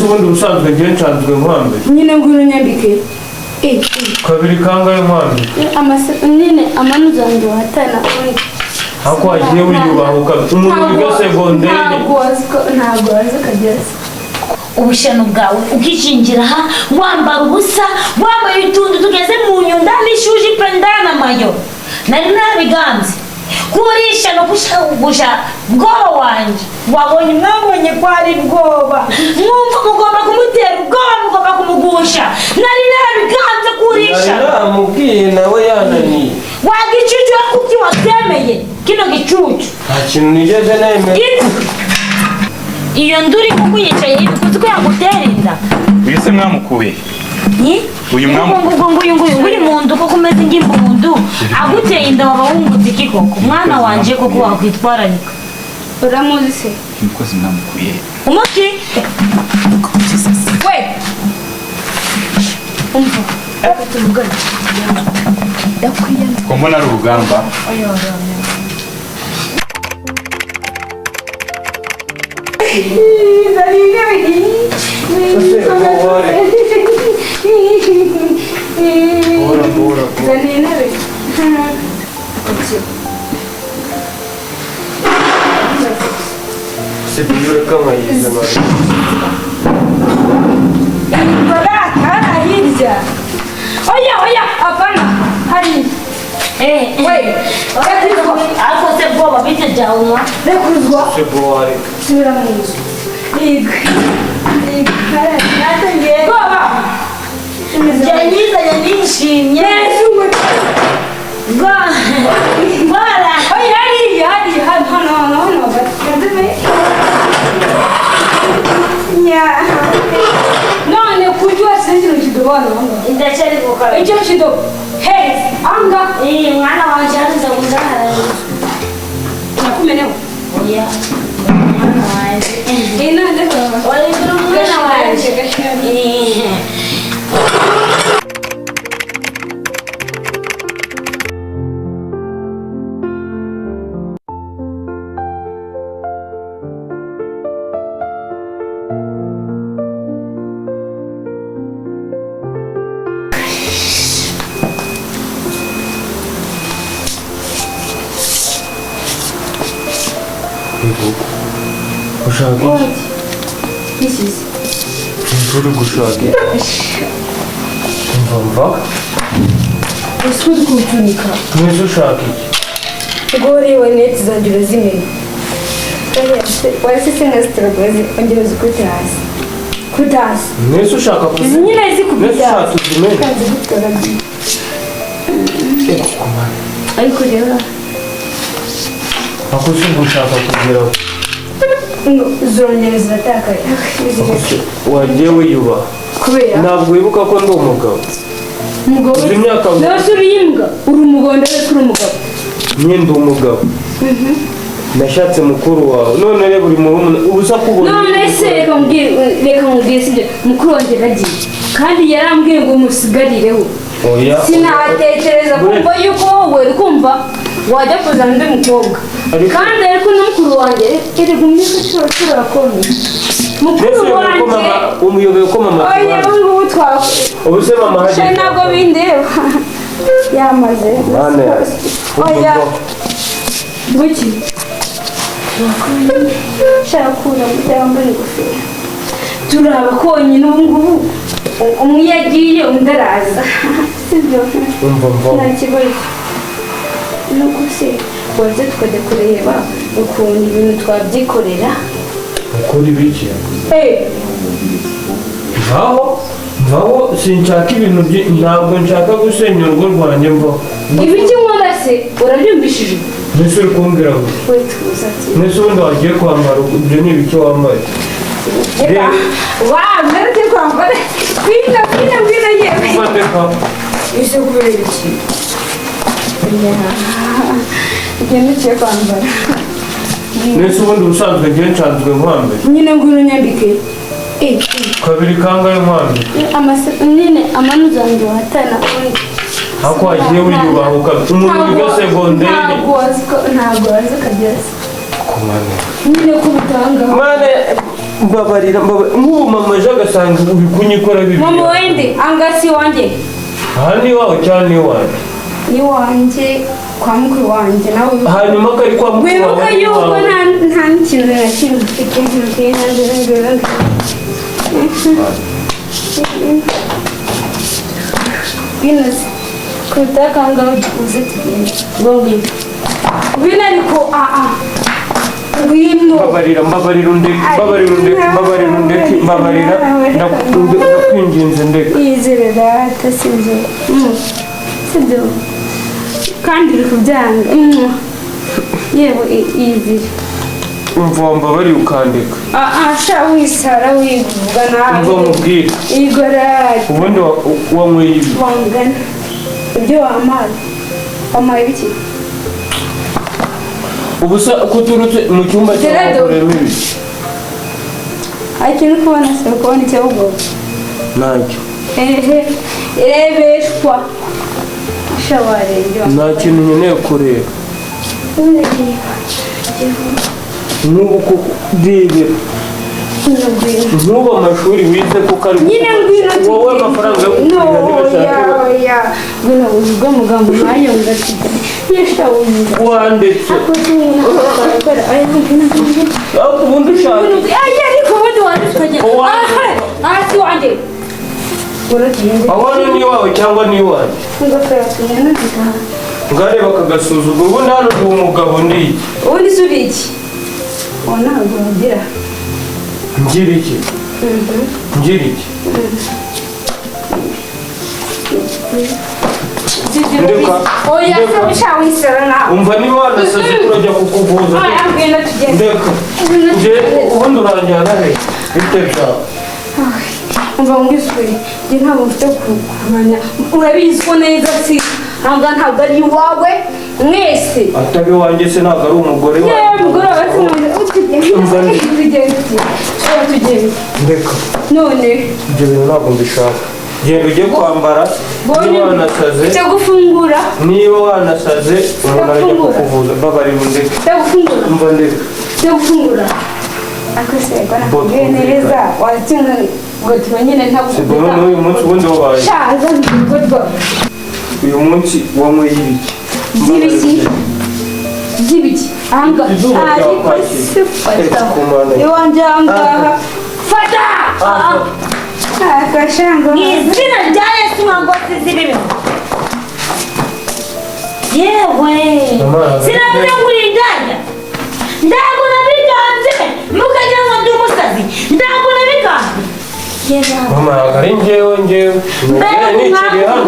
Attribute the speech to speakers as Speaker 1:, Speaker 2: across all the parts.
Speaker 1: ubundi ubusanzwe ngiye nsanzwe nkwambere.
Speaker 2: Nyine ngwino nyambike.
Speaker 1: Kabiri kangahe nkwambere?
Speaker 2: Nyine amanuza ngo hatana.
Speaker 1: Hako agiye wiyubahuka. Umuntu wiga segonderi.
Speaker 2: Ntabwo azi kageze.
Speaker 3: Ubushano bwawe ukishingira ha wambara ubusa wambaye utuntu tugeze mu nyunda n'ishuji pendana mayo nari nabiganze kurisha no gushagusha Bwoba wanjye wabonye mwabonye kwari Bwoba mwumva mugomba kumutera ubwoba mugomba kumugusha nari nabiganze kurisha
Speaker 1: namubwiye nawe yananiye
Speaker 3: wagicucu kuki watemeye kino gicucu
Speaker 1: kintu nigeze nemeye
Speaker 3: iyo nduri kuko yicaye kuko yagutera inda
Speaker 4: wese mwamukuye
Speaker 3: ni
Speaker 4: uyu
Speaker 3: nguyu muntu koko umeze nk'impundu aguteye inda waba wungutse iki koko mwana wanje koko wakwitwararika
Speaker 2: uramuzi se
Speaker 4: umukozi mwamukuye
Speaker 3: umuki we umva tuvugane
Speaker 4: ko mbona ari urugamba
Speaker 3: Afashe Bwoba bite jauma
Speaker 2: rekuzwa
Speaker 1: Bwoba
Speaker 2: sura muzi Bwoba
Speaker 3: Janiza yanishimye Bora
Speaker 2: hadi hano none kujua sisi nchidobana
Speaker 3: ndachari gukora
Speaker 2: icyo chido hey anga
Speaker 3: mwana wanje arinza kundara
Speaker 2: nakumenewa
Speaker 3: oya mwana wanje
Speaker 2: nande
Speaker 3: wale mwana wanje
Speaker 1: Gushaka
Speaker 2: this is
Speaker 1: imvura gushaka umva
Speaker 2: usudi kutunika
Speaker 1: neza ushaka
Speaker 2: gore waneti zagira zimene wasi senga strogozi ongera zikutasi kutasi
Speaker 1: neza ushaka
Speaker 2: izi nyine zikubita
Speaker 1: neza ushaka zimene
Speaker 2: kanze gutora ariko rero
Speaker 1: ako se gushaka kugeraho
Speaker 2: zongera ziratakaye
Speaker 1: wagiye wiyuba
Speaker 2: kubera
Speaker 1: ntabwo wibuka ko ndi umugabo
Speaker 2: umugabo
Speaker 1: uzi imyaka
Speaker 2: nawe uri imbwa uri umugabo ndetse uri umugabo
Speaker 1: nyine umugabo nashatse mukuru wawe none reba uri mu ubusa kubona
Speaker 2: none se reka mubwire sibyo mukuru wanjye aragiye kandi yarambwiye ngo musigarireho
Speaker 1: oya
Speaker 2: sinatekereza kumva yuko wowe uri kumva wajya kuzana undi mukobwa kandi ariko n'umukuru wanjye erega umwika ushobora konti mukuru wanjye
Speaker 1: umuyoboye ko mama
Speaker 2: oya ngubu twakora
Speaker 1: ubu se mama hagiye
Speaker 2: ntabwo bindeba yamaze oya buki shaka kura mutambara ingofero turaba konyine ubu ngubu umwe yagiye undi araza sibyo nta kibazo nuko se waze tukajya kureba ukuntu ibintu twabyikorera
Speaker 1: ukora ibiki vaho sinshaka ibintu ntabwo nshaka gusenya urugo rwanjye mvaho
Speaker 2: ibiki nkora se urabyumvishije
Speaker 1: mbese uri kumbwira ngo mbese ubundi wagiye kwambara ibyo ni ibiki wambaye
Speaker 2: mwereke kwambara kwina yewe
Speaker 1: ufateka
Speaker 2: ese kubera ibiki ibyo niciye kwambara
Speaker 1: mbese ubundi ubusanzwe ngiye nsanzwe nkwambere
Speaker 2: nyine ngwino nyambike
Speaker 1: kabiri kangahe nkwambere
Speaker 2: nyine amanuza ngo hatana
Speaker 1: hako wagiye wiyubahuka umuntu wiga segonderi
Speaker 2: ntabwo azi kageze
Speaker 1: kumane
Speaker 2: nyine kubutanga
Speaker 1: mane mbabarira nk'ubu mama aje agasanga uri kunyikora bibi.
Speaker 2: Mama wende angasi wanjye.
Speaker 1: Aha ni wawe cyane ni wanjye.
Speaker 2: Ni wanjye kwa mukuru wanjye nawe.
Speaker 1: Hanyuma kari kwa mukuru wawe.
Speaker 2: Wibuka yuko nta n'ikintu na kimwe mfite nk'intu Binas kutaka ngao uze tugende. Ngombi. Bina ariko Ngwino.
Speaker 1: Mbabarira ndakwinginze ndeka.
Speaker 2: Izere data sinzo. Sinzo. Kandi uri kubyanga. Yewe izere.
Speaker 1: Umva mbabari ukandika.
Speaker 2: Sha wisara wivuga nawe.
Speaker 1: Umva mubwira.
Speaker 2: Igora.
Speaker 1: Ubundi wanyweye ibi.
Speaker 2: Wangana. Ibyo wamaye biki?
Speaker 1: Ubusa kuturutse mu cyumba cy'abakoremo ibi.
Speaker 2: Ikintu kubona se kubona icyo Bwoba.
Speaker 1: Ntacyo.
Speaker 2: Irebeshwa. Shawarenge.
Speaker 1: Nta kintu nkeneye kureba. Nk'ubu ko ndebera. Nk'ubu amashuri wize kuko ari wowe amafaranga yo kugura ntibashaka.
Speaker 2: Ngwino ubwo mugambo nayo ngatiga. Yeshawuye.
Speaker 1: Wandetse. Ubundi ushaka.
Speaker 2: Ariko ubundi wanditswe. Si wanjye.
Speaker 1: Abana ni wawe cyangwa ni wanjye? Ngareba akagasuzuguro ubundi hano ndi umugabo ndi.
Speaker 2: Ubundi si uri iki? Ntabwo ngira.
Speaker 1: Ngira iki? Ngira iki?
Speaker 2: Oya sabisha wisera na.
Speaker 1: Umva niba wanasaze kurajya kukuvuza. Ndeka. Ubundi uranjyana he? Bitebya.
Speaker 2: Umva ngwiswe. Nge ntabwo mfite kumanya. Urabizi ko neza si. Ntabwo ari iwawe mwese.
Speaker 1: Atabe wanjye se ntabwo ari umugore wawe.
Speaker 2: Umugore wawe se tugende. Ndeka. None.
Speaker 1: Ibyo bintu ntabwo mbishaka. Genda ujye kwambara. Niba wanasaze.
Speaker 2: Cyo gufungura.
Speaker 1: Niba wanasaze umuntu arajya kukuvuza. Mbabarira undeke.
Speaker 2: Cyo gufungura.
Speaker 1: Umva ndeka.
Speaker 2: Cyo gufungura. Akasego nakubwiye neza. Watsinze ngo tubanyine ntagukuvuga.
Speaker 1: Uyu munsi ubundi wabaye.
Speaker 2: Shaza ndigurwa.
Speaker 1: Uyu munsi wanyweye ibiki?
Speaker 2: Byibiki. Anga. Ariko sifata. Iwanje anga. Fata. Akashango.
Speaker 3: Izina rya Yesu mwangozi zibibi. Yewe. Sinavuze ngo urindanya. Ndago nabiganze. Mukagira ngo ndi umusazi. Ndago nabiganze.
Speaker 1: Mama ari njyewe.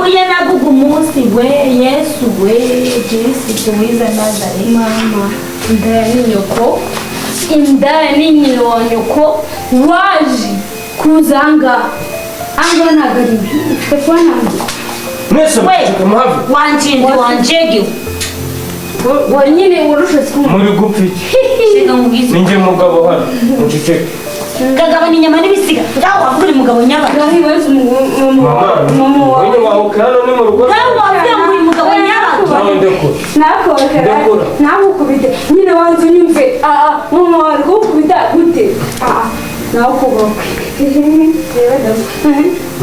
Speaker 3: Uye nagugu umunsi we Yesu we Kristo wiza Nazare
Speaker 2: Mama. Indaya ni nyoko waje kuzanga. Anga nagari. Tefana.
Speaker 1: Mwese muhavi.
Speaker 3: Wanjege.
Speaker 2: Wanyine urushotse
Speaker 1: muri gupfa iki? Ninjye mugabo hano. Muceceke.
Speaker 3: Kagabanya inyama n'ibisiga. Ngaho wavuga uri mugabo nyaba.
Speaker 1: Mama wewe wahuka hano ni mu rugo.
Speaker 3: Ngaho wavuga ngo uri mugabo nyaba.
Speaker 2: Nakora. Nakubite. Nyine wanzu nyumve. Mama wari kubita gute? Nawe kuboka.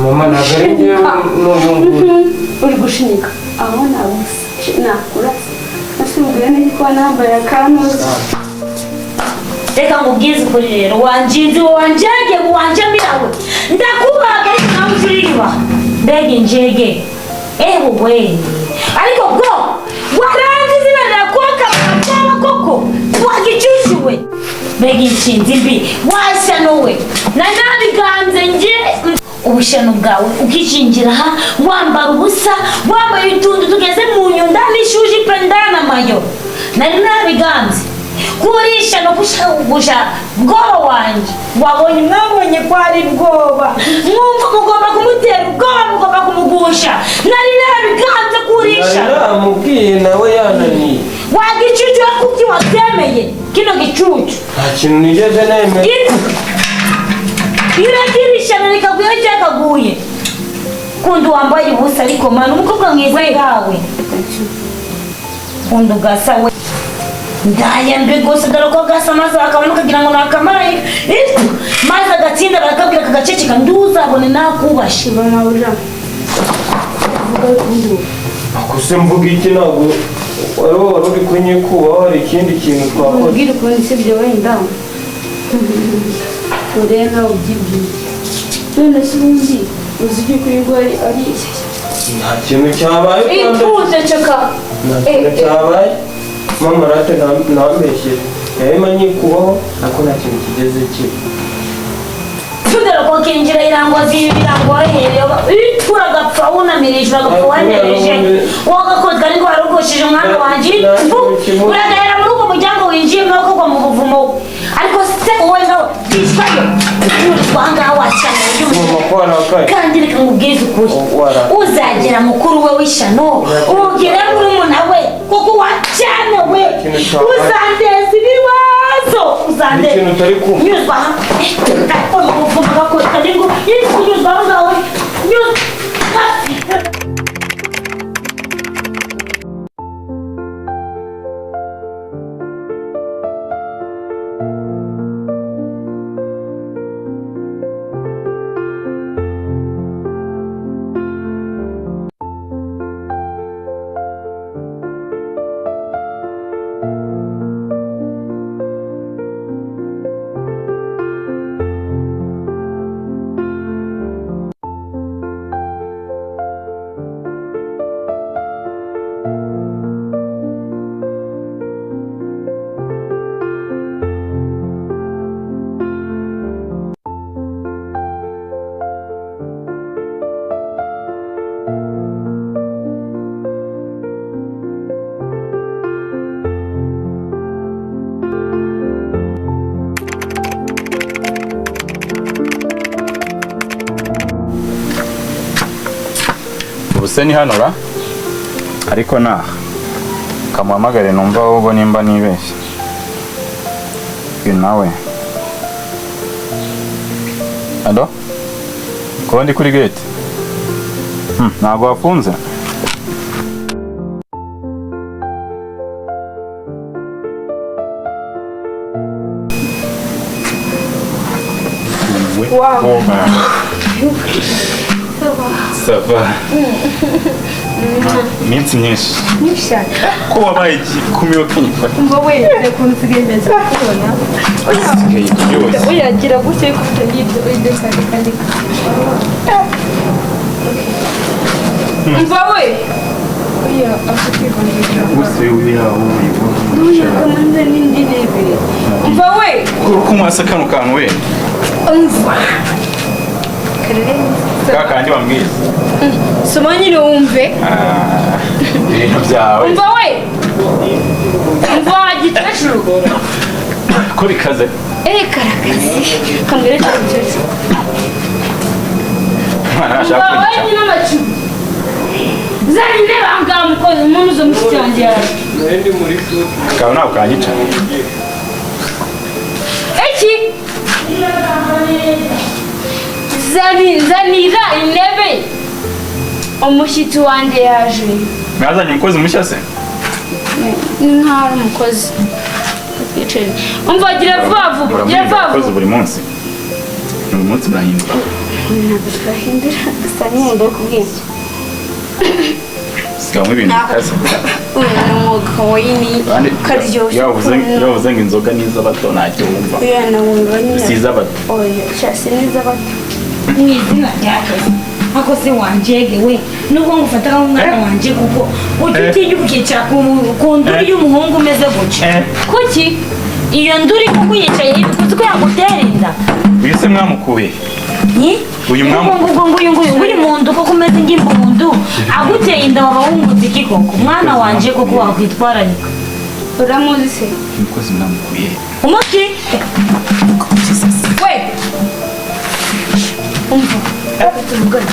Speaker 1: Mama nagari njyewe n'umuntu.
Speaker 2: Uri gushinyika. Aho nakura. Nasubira niko nambaye akamuza.
Speaker 3: Reka ngubwize ukuri rero wanjinzi wanjege wanjamirawe ndakubaga ariko nawe ujuriba mbega injege we ariko bwo waranze izina rirakoka bakaba koko wagicyushuwe mbega inshinzi mbi washyanowe na nabiganze nje ubushano bwawe ukishingira wambara ubusa wambaye utuntu tugeze mu nyunda n'ishuji pendana mayo nari nabiganze kurisha no kushagusha Bwoba wanjye wabonye mwabonye ko ari Bwoba mwumva mugomba kumutera ubwoba mugomba kumugusha nari nabiganze kurisha
Speaker 1: namubwiye nawe yananiye
Speaker 3: wagicucu kuki watemeye kino gicucu
Speaker 1: kintu nigeze nemeye
Speaker 3: iragirisha rikaguye cyakaguye kundi wambaye ubusa ariko mana umukobwa mwiza yawe kundi ugasa we ndayambe gose dore ko gasa maze akabona kugira ngo nakamaraye maze agatsinda barakabwira kagaceceka nduzabone nakubashe
Speaker 2: bamawuja
Speaker 1: akuse mvuga iki ntabwo wari uri kunyikubaho hari ikindi kintu twakoze
Speaker 2: ubwira ukuntu sibyo wenda urena ubyibwiye none se ubundi uzi ibyo kuri ngo ari
Speaker 1: nta kintu cyabaye
Speaker 2: ipfutse ceka
Speaker 1: nta kintu cyabaye mama rate ntambeshye yarimo nyikubaho ariko nta kintu kigeze kiba
Speaker 3: tudera ko kinjira irangwa zibirangorohereye turagapfa wunamirije uragapfa wanereje wagakozwe ariko warogoshije umwana wanjye uragahera muri uwo muryango winjiyemo kugwa mu buvumo ariko se wowe nawe tishwayo urwanga wacana kandi reka nkubwize ukuri uzagera mukuru we w'ishano ugire muri umuntu we kuko wacana we uzandeza ibibazo uzandeza nyuzwa bakora kandi ngo yikunyuzwa ngawe
Speaker 4: ubuse ni hano ra ariko naha kamuhamagare numva ahubwo nimba nibeshye uyu nawe alo kuba ndi kuri gate ntabwo wafunze
Speaker 2: wow
Speaker 4: ça va minsi myinshi ko wabaye kumiro kinyifata
Speaker 2: umva we reka nsigemeza kubona uyagira gutya kutagirwa kandi umva we oya afite konjira
Speaker 4: use uyawo
Speaker 2: uyakomanda n'indi ntebe umva we
Speaker 4: ko mwasa kano kantu we
Speaker 2: umva
Speaker 4: kakandi bambwiye
Speaker 2: soma nyine wumve
Speaker 4: ibintu byawe
Speaker 2: umva we umva gitashuru
Speaker 4: ko bikaze
Speaker 2: karakazi kambere cy'umukecuru
Speaker 4: mwana ashaka
Speaker 2: umva we nyine amacu zari ndeba ngaha mukozi umuntu uzo mushiki wanjye yaje
Speaker 1: ndi muri so
Speaker 4: kawe nawe kanyica
Speaker 2: iki zanira intebe umushyitsi wanjye yaje
Speaker 4: mwazanye umukozi mushya se
Speaker 2: ntari umukozi umva gira vuba vuba gira vuba
Speaker 4: umukozi buri munsi buri munsi burahindura
Speaker 2: ntabwo twahindura gusa n'umuntu wo kubwira
Speaker 4: sigamo ibintu bikaze
Speaker 2: uyu ni umwuga w'ini karyoshye
Speaker 4: yavuze ngo inzoga n'iz'abato ntacyo wumva
Speaker 2: uyu ni umwuga nyine
Speaker 4: si iz'abato
Speaker 2: oya cyase n'iz'abato
Speaker 3: mu izina ryakoze ako se wanjege we nubwo ngufata nk'umwana wanjye kuko utitinya ukicara ku nduru y'umuhungu umeze gutya
Speaker 2: kuki
Speaker 3: iyo nduru kuko yicaye kuko ko yagutera inda
Speaker 4: uyu se mwamukuye uyu
Speaker 3: nguyu uri mu ndu koko umeze nk'impundu aguteye inda waba wungutse iki koko mwana wanjye koko wakwitwararika
Speaker 2: uramuzi se
Speaker 4: umukozi mwamukuye
Speaker 3: umuki
Speaker 2: we umva tuvugane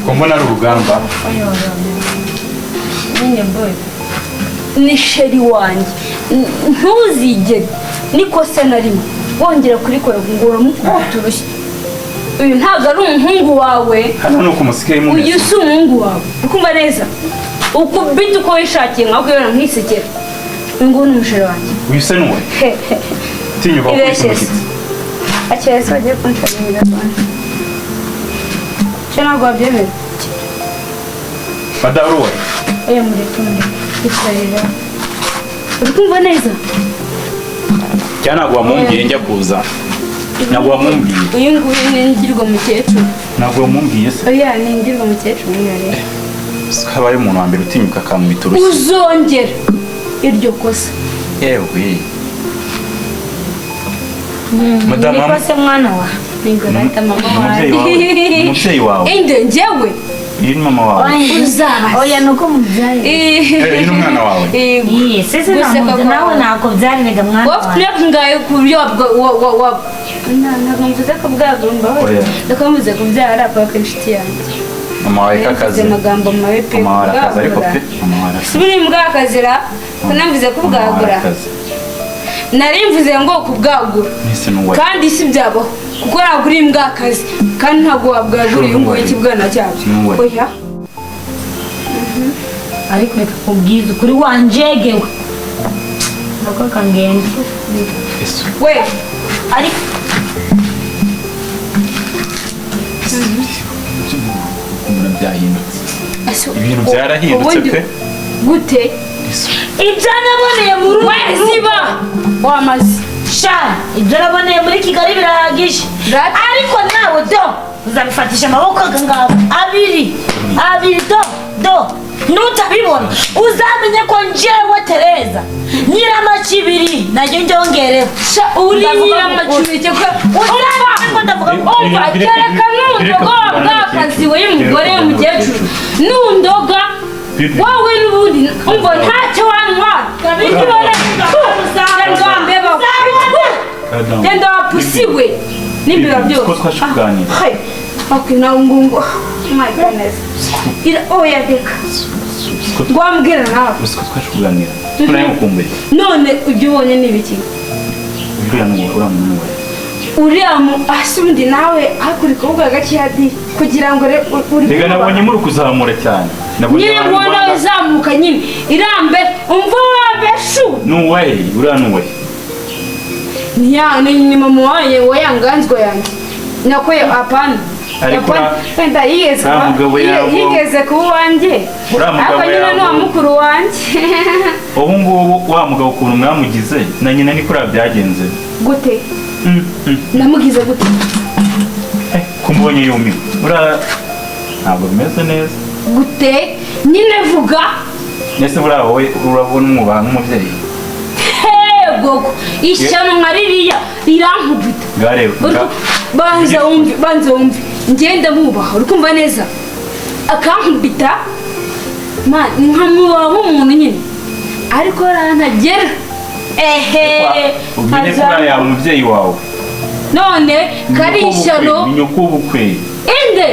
Speaker 4: ko mbona ari urugamba
Speaker 2: nyine boy ni sheri wanjye ntuzigere niko se na rimwe wongera kurikora ngo uramukubita urushyi uyu ntabwo ari umuhungu wawe
Speaker 4: hano ni uko musigaye mumeze
Speaker 2: uyu si umuhungu wawe ukumva neza ukubita uko wishakiye nka kubera nk'isekera ngo n'umusheri wanjye
Speaker 4: wise nuwe tinyuka
Speaker 2: ibeshye akeye se wagiye kunsharimira rwanda cyo ntabwo wabyemera
Speaker 4: badaruwe
Speaker 2: mureke ifarira uri kumva neza
Speaker 4: cyane ntabwo wamumbwiye njya kuza ntabwo wamumbwiye
Speaker 2: uyu nguyu ni ingirwa mukecuru
Speaker 4: ntabwo wamumbwiye se
Speaker 2: oya ni ingirwa mukecuru mwere
Speaker 4: habaye umuntu wa mbere utinyuka akamwita urushyi
Speaker 2: uzongera iryo kosa
Speaker 4: yewe
Speaker 3: Madame niko se mwana wa
Speaker 2: ningorata mama wanjye
Speaker 4: umubyeyi wawe
Speaker 2: inde njyewe
Speaker 4: iyi ni mama wawe
Speaker 2: uzaba
Speaker 3: oya nuko mubyaye
Speaker 4: iyi ni umwana wawe
Speaker 3: sese nawe ntabwo byariraga mwana wawe
Speaker 2: wapfuye ngayo ku buryo wa ntabwo mvuze ko bwagomba ndakomeze kubyara kwa inshuti yanjye
Speaker 4: mama wawe kakazi
Speaker 2: amagambo mabi pe
Speaker 4: mama wawe akazi ariko pe mama wawe akazi
Speaker 2: subira mbwakazira kunamvuze ko bwagura nari mvuze ngo kubwagura kandi si byabaho kuko ntabwo uri mbwakazi kandi ntabwo wabwagura uyu nguyu ikibwana cyabyo oya
Speaker 3: ariko reka kubwiza ukuri wanjegewe ntabwo kangenda
Speaker 2: we
Speaker 3: ariko
Speaker 4: ibintu byarahindutse pe
Speaker 2: gute
Speaker 3: ibyo naboneye mu rugo
Speaker 2: ziba wamaze
Speaker 3: shana ibyo naboneye muri kigali birahagije ariko nawe do uzabifatisha amaboko ngabo abiri do nutabibona uzamenye ko njyewe Tereza nyiramacibiri najye njyongereho
Speaker 2: uri nyiramacibiri cyo umva kereka n'undoga wabwakazi we y'umugore w'umukecuru n'undoga wowe n'ubundi umva ntacyo wanywa genda wapusiwe n'imbeba byose
Speaker 4: ko twashuganira
Speaker 2: nawe ngungu my goodness oya reka ngwambwira nawe
Speaker 4: ko twashuganira turayimukumbuye
Speaker 2: none ibyo ubonye ni ibiki uriya hasi ubundi nawe hakurika uvuga gakeya di kugira ngo
Speaker 4: reka nabonye muri kuzamura cyane
Speaker 2: nyine mbona uzamuka nyine irambe umva wambe shu
Speaker 4: nuwaye uriya nuwaye
Speaker 2: ni mama wanjye wa ya nganzwa yanjye nakoye apana wenda yigeze kuba uwanjye ariko nyine ni uwa mukuru wanjye
Speaker 4: ubu ngubu wa mugabo ukuntu mwamugize na nyina ni kuriya byagenze
Speaker 2: gute namugize gute
Speaker 4: kumbonye yumiwe uriya ntabwo bimeze neza
Speaker 2: gute nyine vuga
Speaker 4: mbese buriya wowe urabona umwubaha nk'umubyeyi
Speaker 2: bwoko ishyano nka ririya rirankubita banza wumve ngenda mubaha uri kumva neza akankubita nkamubaha nk'umuntu nyine ariko ntagera
Speaker 4: umenye ko uriya umubyeyi wawe
Speaker 2: none kari ishyano
Speaker 4: nyoko ubukwe
Speaker 2: inde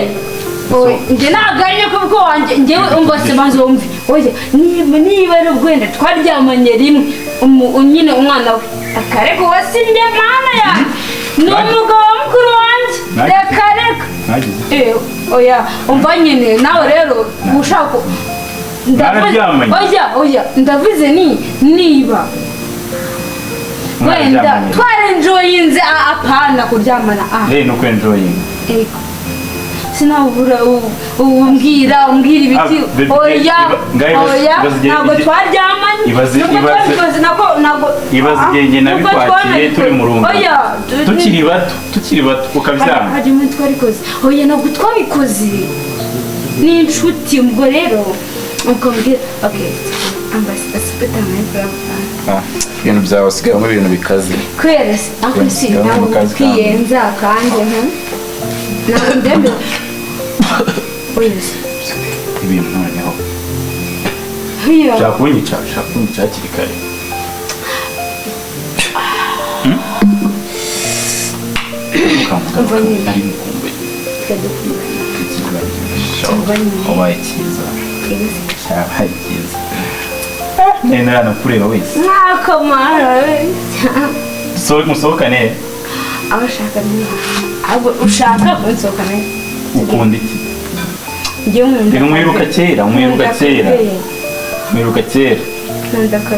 Speaker 2: njye naganye ko bwo wanjye njyewe umva se banza wumve oya niba ari ubwenda twaryamanye rimwe nyine umwana we akareka wasinjye mana yanjye ni umugabo wa mukuru wanjye reka oya umva nyine nawe rero ushaka oya ndavuze niba wenda twarenjoyinze apana kuryamana
Speaker 4: nuko enjoyinga
Speaker 2: sinabura umbwira ibiti oya ntabwo twaryamanye
Speaker 4: ibaze igihe nabikwakiye turi mu rungo tukiri bato ukabyanga
Speaker 2: hari umuntu twabikoze oya ntabwo twabikoze ni inshuti ubwo rero ukambwira
Speaker 4: ibintu byawe usigayemo ibintu bikaze
Speaker 2: kubera se ako si ntabwo twiyenza kandi ntabwo ndembe
Speaker 4: ibintu noneho ushaka kunyica hakiri kare ari mukumbuye wabaye cyiza cyabaye cyiza nenda yanakureba wese
Speaker 2: mwakamara
Speaker 4: musohokane
Speaker 2: abashaka ntabwo ushaka kunsohokana
Speaker 4: ukunda iki
Speaker 2: njyewe nkunda
Speaker 4: mwiruka kera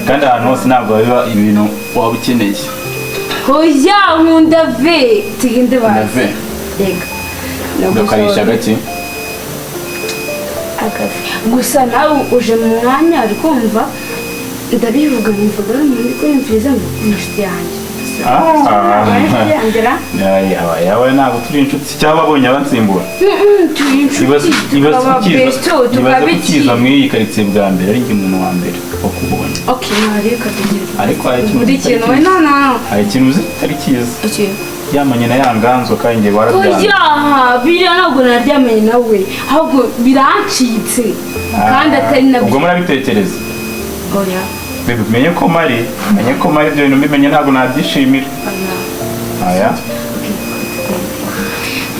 Speaker 4: kandi ahantu hose ntabwo biba ibintu waba ukeneye.
Speaker 2: Hoya nkunda ve tugende baze. Yego.
Speaker 4: Ukarisha gake.
Speaker 2: Gusa nawe uje mu mwanya ari kumva ndabivuga mvuga umuntu ko yumviriza ngo inshuti yanjye.
Speaker 4: Yawe ntabwo turi inshuti cyangwa abonye abansimbura. Ibaze kukiza muri iyi karitsiye bwa mbere ari njye umuntu wa mbere wakubonye. Ariko hari ikintu uzi kitari cyiza. Yamanye na ya Nganzwa kandi njye warabyanga.
Speaker 2: Biriya ntabwo naryamanye nawe ahubwo birancitse kandi atari nabyo.
Speaker 4: Ubwo murabitekereza.
Speaker 2: Oya.
Speaker 4: Menye ko mari ibyo bintu mbimenye ntabwo nabyishimira. Aya.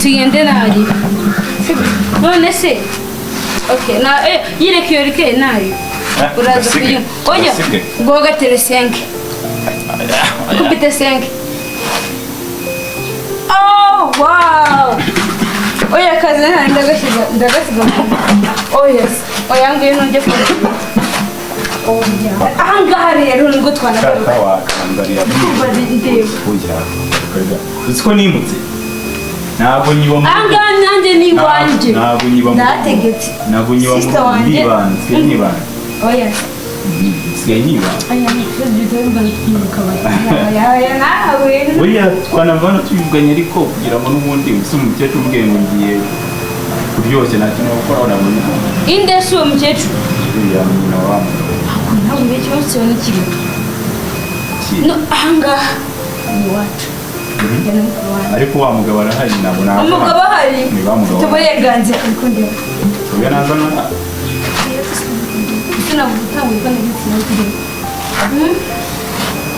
Speaker 2: Tugende nari. None se. Okay, na yireke nari. Uraza kuyo. Oya. Bwoga Teresenke. Kubite senke. Oh, wow. Oya kaze nari ndagasiga. Oh yes. Oya ngwino nje ko. Ahangaha rero nibwo twanagaruka.
Speaker 4: Uziko nimutse ntabwo nyiba mu
Speaker 2: ahangaha nanjye ni iwanjye.
Speaker 4: Ntabwo nyiba mu
Speaker 2: ndategetse.
Speaker 4: Ntabwo nyiba mu ndibanze nibana.
Speaker 2: Oya.
Speaker 4: Sigaye nibana.
Speaker 2: Aya ni ibyo bivuga aya nawe.
Speaker 4: Oya twanavana tuyuganye ariko kugira ngo n'ubundi usuma umukecuru ubwe ngo ngiye kuryoshya nta kintu gukora urabona. Inde
Speaker 2: si uwo mukecuru?
Speaker 4: Uriya nyina wa
Speaker 2: ntabwo mbere ikibazo kiba n'ikiri. No ahangaha ni iwacu.
Speaker 4: Ariko wa mugabo arahari ntabwo naza.
Speaker 2: Umugabo ahari tuburenganzira ariko ndeba.
Speaker 4: Oya naza na.
Speaker 2: Sinagutangurwa n'igitsina kiri.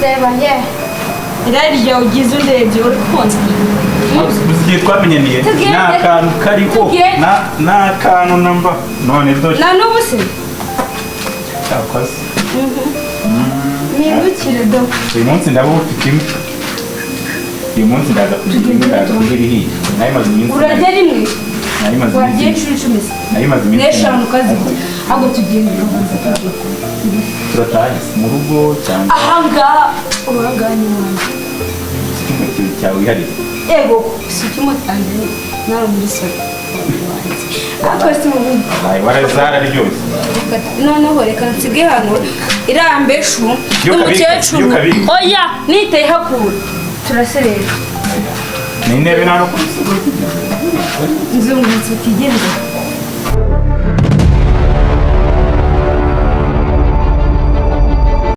Speaker 2: Reba ye. Irari ryawe ugize urebye uri kubona.
Speaker 4: Uzigiye twamenyaniye n'akantu kariho n'akantu namba none dore.
Speaker 2: Na n'ubu se?
Speaker 4: Cyakoze.
Speaker 2: Nibukire do.
Speaker 4: Uyu munsi ndaba ufite imwe. Uyu munsi ndaza kugira iri nayimaze iminsi.
Speaker 2: Urajya rimwe?
Speaker 4: Nayimaze iminsi.
Speaker 2: Wagiye cumi.
Speaker 4: Nayimaze iminsi.
Speaker 2: N'eshanu kazi. Ahubwo tugenda.
Speaker 4: Turataye mu rugo cyangwa.
Speaker 2: Ahangaha uraganye wanjye.
Speaker 4: Ikintu cyawe ihari.
Speaker 2: Ego si kimwe cyane nawe muri sore. Akoze mu rugo.
Speaker 4: Barazara ryose.
Speaker 2: Noneho reka nsige hano irambeshu n'umukecuru. Oya niteye hakura. Turaserera.
Speaker 4: Ni intebe nano kuri.
Speaker 2: Nzungutse kigenda.